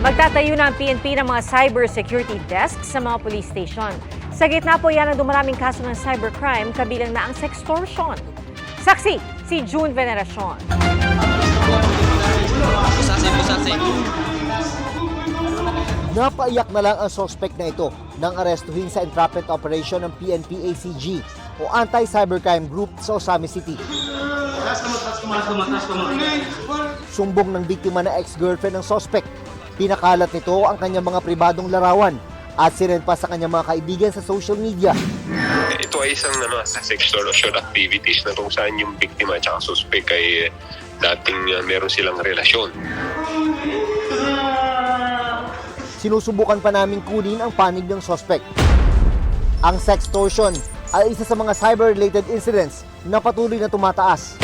Magtatayo na ang PNP ng mga cybersecurity desk sa mga police station. Sa gitna po yan ang dumaraming kaso ng cybercrime, kabilang na ang sextortion. Saksi, si June Veneracion. Napaiyak na lang ang suspect na ito nang arestuhin sa entrapment operation ng PNP-ACG o Anti-Cybercrime Group sa Osami City. Sumbong ng biktima na ex-girlfriend ng suspect. Pinakalat nito ang kanyang mga pribadong larawan at sinend pa sa kanyang mga kaibigan sa social media. Ito ay isang sa sextortion activities na kung saan yung biktima at suspect ay dating meron silang relasyon. Sinusubukan pa namin kunin ang panig ng suspect. Ang sextortion ay isa sa mga cyber-related incidents na patuloy na tumataas.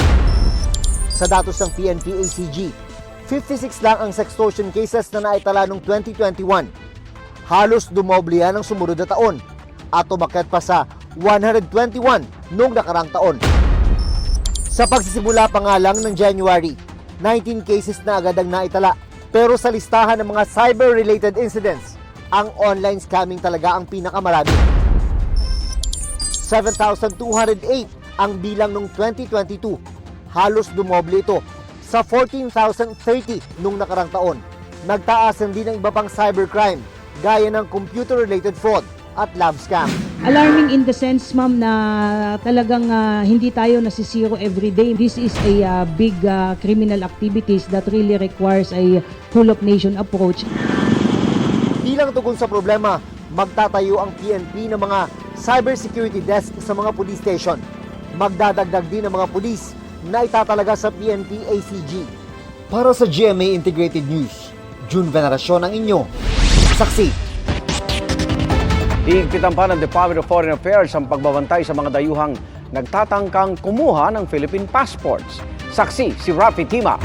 Sa datos ng PNP-ACG, 56 lang ang sextortion cases na naitala noong 2021. Halos dumoble yan ng sumunod na taon at umakyat pa sa 121 noong nakarang taon. Sa pagsisimula pa nga lang ng January, 19 cases na agad ang naitala. Pero sa listahan ng mga cyber-related incidents, ang online scamming talaga ang pinakamarami. 7,208 ang bilang noong 2022. Halos dumoble ito sa 14,030 nung nakarang taon. Nagtaasan din ang iba pang cybercrime gaya ng computer-related fraud at love scam. Alarming in the sense, ma'am, na talagang hindi tayo nasisiro everyday. This is a big criminal activities that really requires a whole-of-nation approach. Bilang tugon sa problema, magtatayo ang PNP ng mga cybersecurity desk sa mga police station. Magdadagdag din ng mga police na itatalaga sa PNP-ACG. Para sa GMA Integrated News, June Veneracion ang inyo. Saksi. Higpitan pa ng Department of Foreign Affairs ang pagbabantay sa mga dayuhang nagtatangkang kumuha ng Philippine passports. Saksi si Rafi Tima.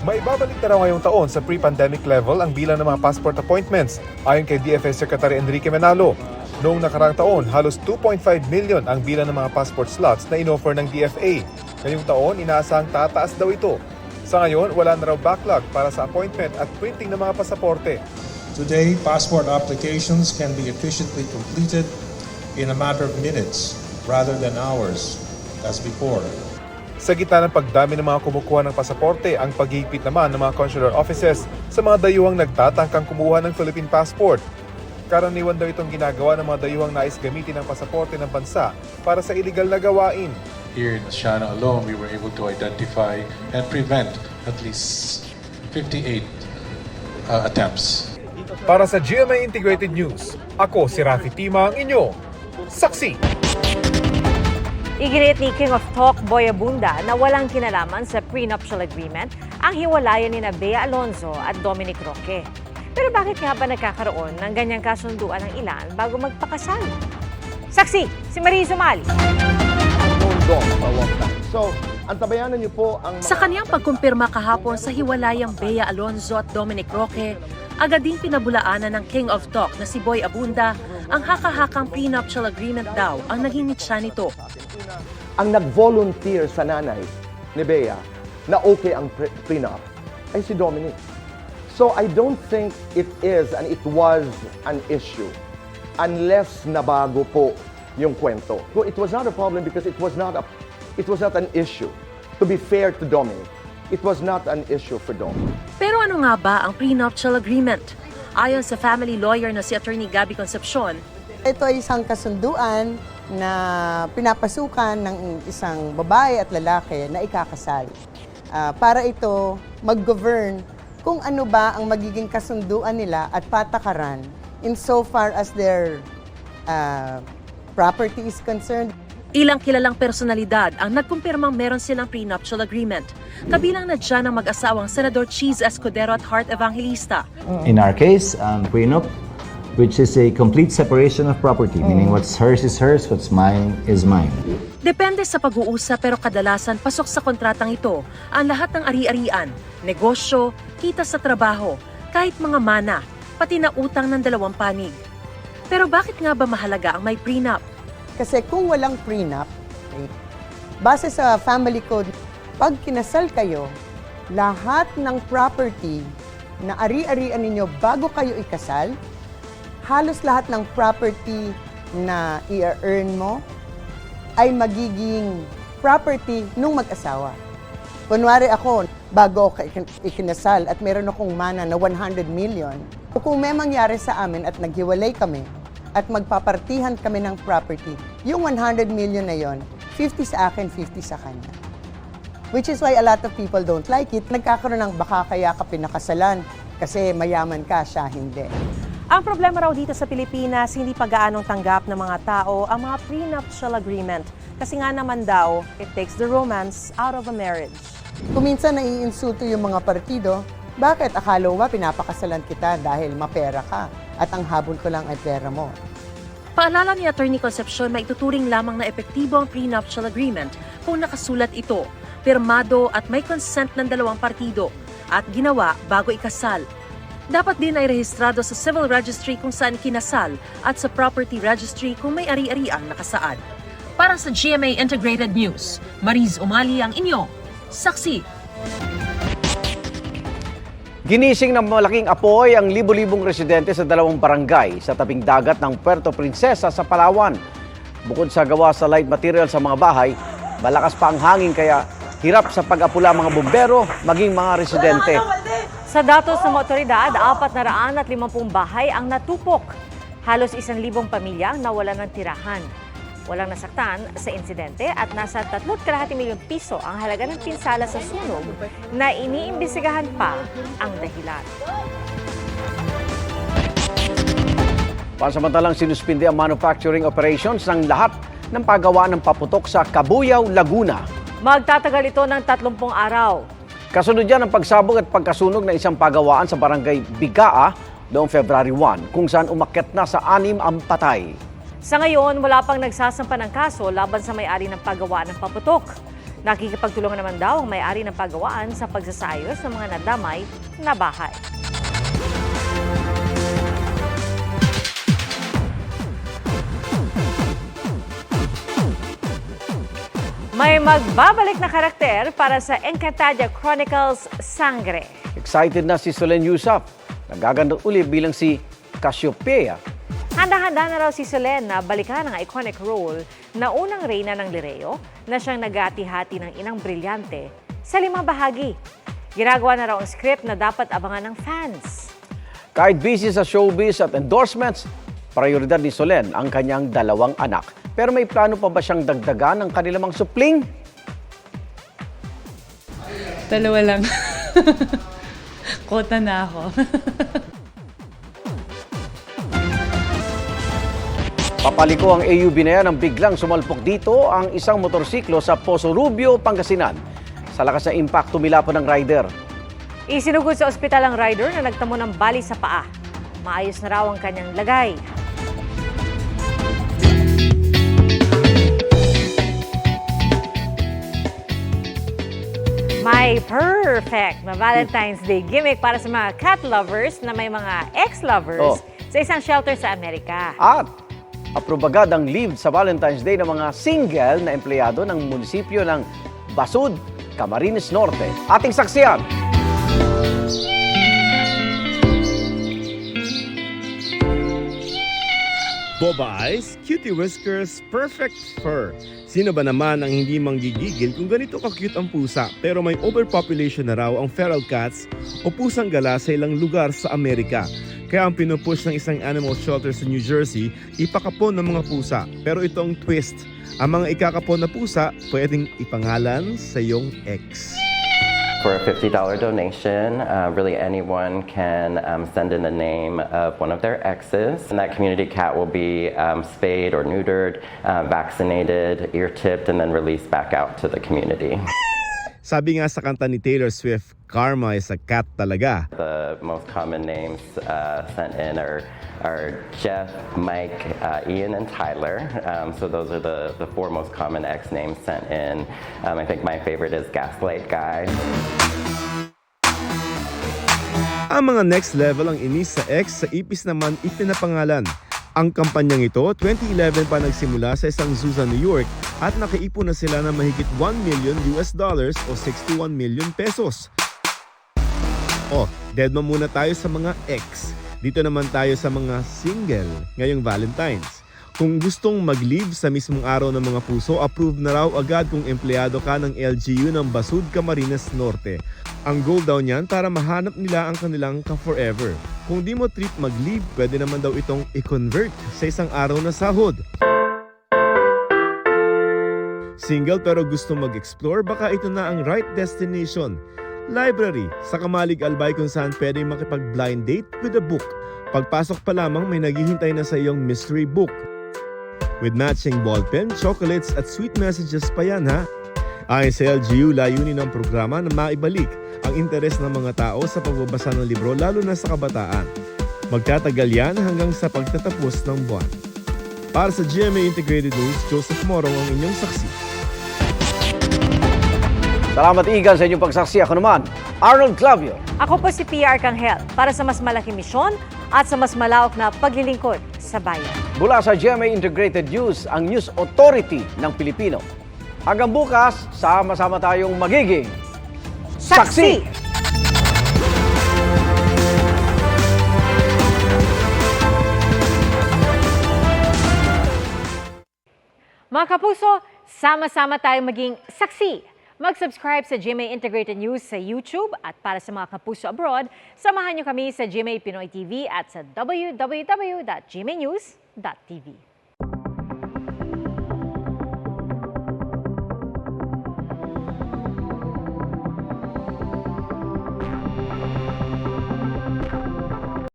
May babalik na raw ngayong taon sa pre-pandemic level ang bilang ng mga passport appointments ayon kay DFA Secretary Enrique Manalo. Noong nakarang taon, halos 2.5 million ang bilang ng mga passport slots na inoffer ng DFA. Ngayong taon, inaasahang tataas daw ito. Sa ngayon, wala na raw backlog para sa appointment at printing ng mga pasaporte. Today, passport applications can be efficiently completed in a matter of minutes rather than hours as before. Sa gitna ng pagdami ng mga kumukuha ng pasaporte, ang paghihigpit naman ng mga consular offices sa mga dayuhang nagtatangkang kumuha ng Philippine passport. Karaniwan daw itong ginagawa ng mga dayuhang nais gamitin ang pasaporte ng bansa para sa illegal na gawain. Here in Siana alone, we were able to identify and prevent at least 58 attempts. Para sa GMA Integrated News, ako si Rafi Tima ang inyo. Saksi! Iginiit ni King of Talk, Boy Abunda, na walang kinalaman sa prenuptial agreement ang hiwalayan ni Bea Alonzo at Dominic Roque. Pero bakit nga ba nagkakaroon ng ganyang kasunduan ng ilan bago magpakasal? Saksi, si Marie Sumali. So, antabayanan niyo po ang Sa kaniyang pagkumpirma kahapon sa hiwalayang Bea Alonzo at Dominic Roque, agad din pinabulaanan ng King of Talk na si Boy Abunda ang haka-hakang prenuptial agreement daw ang naging mitya nito. Ang nag-volunteer sa nanay ni Bea na okay ang prenup ay si Dominic. So I don't think it is and it was an issue unless nabago po yung kwento. So it was not a problem because it was not an issue. To be fair to Dominic, it was not an issue for Dominic. Pero ano nga ba ang prenuptial agreement? Ayon sa family lawyer na si Attorney Gabby Concepcion, ito ay isang kasunduan na pinapasukan ng isang babae at lalaki na ikakasal. Para ito mag-govern kung ano ba ang magiging kasunduan nila at patakaran insofar as their property is concerned. ilang kilalang personalidad ang nagkumpirmang meron silang prenuptial agreement. Kabilang na dyan ang mag-asawang Senador Cheese Escudero at Heart Evangelista. In our case, prenup, which is a complete separation of property, meaning what's hers is hers, what's mine is mine. Depende sa pag-uusap pero kadalasan pasok sa kontratang ito ang lahat ng ari-arian, negosyo, kita sa trabaho, kahit mga mana, pati na utang ng dalawang panig. Pero bakit nga ba mahalaga ang may prenup? Kasi kung walang prenup, base sa family code, pag kinasal kayo, lahat ng property na ari-arian ninyo bago kayo ikasal, halos lahat ng property na i-earn mo ay magiging property nung mag-asawa. Kunwari ako, bago ako ikinasal at meron akong mana na 100 million, kung may mangyari sa amin at naghiwalay kami at magpapartihan kami ng property, yung 100 million na yon, 50 sa akin, 50 sa kanya. Which is why a lot of people don't like it. Nagkakaroon ng baka kaya ka pinakasalan kasi mayaman ka, siya hindi. Ang problema raw dito sa Pilipinas, hindi pa gaanong tanggap ng mga tao ang mga prenuptial agreement. Kasi nga naman daw, it takes the romance out of a marriage. Kung minsan naiinsulto yung mga partido, bakit akala mo ba pinapakasalan kita dahil mapera ka at ang habol ko lang ay pera mo? Paalala ni Atty. Concepcion, maituturing lamang na epektibo ang prenuptial agreement kung nakasulat ito, pirmado at may consent ng dalawang partido at ginawa bago ikasal. Dapat din ay rehistrado sa civil registry kung saan kinasal at sa property registry kung may ari-ariang nakasaad. Para sa GMA Integrated News, Mariz Umali ang inyong saksi. Ginising ng malaking apoy ang libo-libong residente sa dalawang barangay sa tabing dagat ng Puerto Princesa sa Palawan. Bukod sa gawa sa light material sa mga bahay, malakas pa ang hangin kaya hirap sa pag-apula mga bumbero maging mga residente. Sa datos ng otoridad, 450 bahay ang natupok. Halos 1,000 pamilya ang nawalan ng tirahan. Walang nasaktan sa insidente at nasa 3.5 milyong piso ang halaga ng pinsala sa sunog na iniimbestigahan pa ang dahilan. Pansamantalang sinuspindi ang manufacturing operations ng lahat ng paggawa ng paputok sa Cabuyao, Laguna. Magtatagal ito ng 30 araw. Kasunod yan ang pagsabog at pagkasunog ng isang pagawaan sa barangay Bigaa noong February 1 kung saan umakyat na sa 6 ang patay. Sa ngayon, wala pang nagsasampa ng kaso laban sa may-ari ng paggawaan ng paputok. Nakikipagtulungan naman daw ang may-ari ng paggawaan sa pagsasayos ng mga nadamay na bahay. May magbabalik na karakter para sa Encantadia Chronicles Sangre. Excited na si Solen Yusuf. Nagaganda uli bilang si Cassiopeia. Handa-handa na raw si Solen na balikan ang iconic role na unang reyna ng Lireo na siyang nag-ati-hati ng inang brilyante sa 5 bahagi. Ginagawa na raw ang script na dapat abangan ng fans. Kahit busy sa showbiz at endorsements, prioridad ni Solen ang kanyang 2 anak. Pero may plano pa ba siyang dagdagan ng kanilang mga supling? 2 lang. Kota na ako. Papaliko ang AUB na yan ang biglang sumalpok dito ang isang motorsiklo sa Poso Rubio, Pangasinan. Sa lakas ng impact, tumila po ng rider. Isinugod sa ospital ang rider na nagtamo ng bali sa paa. Maayos na raw ang kanyang lagay. May perfect na Valentine's Day gimmick para sa mga cat lovers na may mga ex-lovers sa isang shelter sa Amerika. At aprobagad ang leave sa Valentine's Day ng mga single na empleyado ng munisipyo ng Basud, Camarines Norte. Ating saksiyan! Boba eyes, cutie whiskers, perfect fur. Sino ba naman ang hindi manggigigil kung ganito ka-cute ang pusa pero may overpopulation na raw ang feral cats o pusang gala sa ilang lugar sa Amerika. Kaya ang pinupush ng isang animal shelter sa New Jersey, ipakapon ng mga pusa. Pero ito ang twist, ang mga ikakapon na pusa pwedeng ipangalan sa iyong ex. For a $50 donation, really anyone can send in the name of one of their exes. And that community cat will be spayed or neutered, vaccinated, ear-tipped, and then released back out to the community. Sabi nga sa kanta ni Taylor Swift, karma is a cat talaga. The most common names sent in are Jeff, Mike, Ian, and Tyler. So those are the 4 most common ex names sent in. I think my favorite is Gaslight Guy. Ang mga next level ang inis sa ex, sa ipis naman ipinapangalan. Ang kampanyang ito, 2011 pa nagsimula sa isang zoo sa New York at nakaipon na sila ng mahigit $1 million o 61 million pesos. Deadma muna tayo sa mga ex. Dito naman tayo sa mga single ngayong Valentine's. Kung gustong mag-leave sa mismong araw ng mga puso, approve na raw agad kung empleyado ka ng LGU ng Basud, Camarines Norte. Ang goal daw niyan para mahanap nila ang kanilang ka-forever. Kung di mo trip mag-leave, pwede naman daw itong i-convert sa isang araw na sahod. Single pero gusto mag-explore, baka ito na ang right destination. Library sa Kamalig Albay kung saan pwede makipag-blind date with a book. Pagpasok pa lamang may naghihintay na sa iyong mystery book. With matching ballpen, chocolates at sweet messages pa yan ha. Ayon sa LGU, layunin ng programa na maibalik ang interes ng mga tao sa pagbabasa ng libro lalo na sa kabataan. Magtatagal yan hanggang sa pagtatapos ng buwan. Para sa GMA Integrated News, Joseph Morong ang inyong saksi. Salamat Igan sa inyong pagsaksi. Ako naman, Arnold Clavio. Ako po si PR Kanghel para sa mas malaking misyon at sa mas malawak na paglilingkod sa bayan. Mula sa GMA Integrated News, ang News Authority ng Pilipino. Hanggang bukas, sama-sama tayong magiging saksi! Mga kapuso, sama-sama tayong maging saksi. Mag-subscribe sa GMA Integrated News sa YouTube at para sa mga kapuso abroad, samahan niyo kami sa GMA Pinoy TV at sa www.gmanews.tv.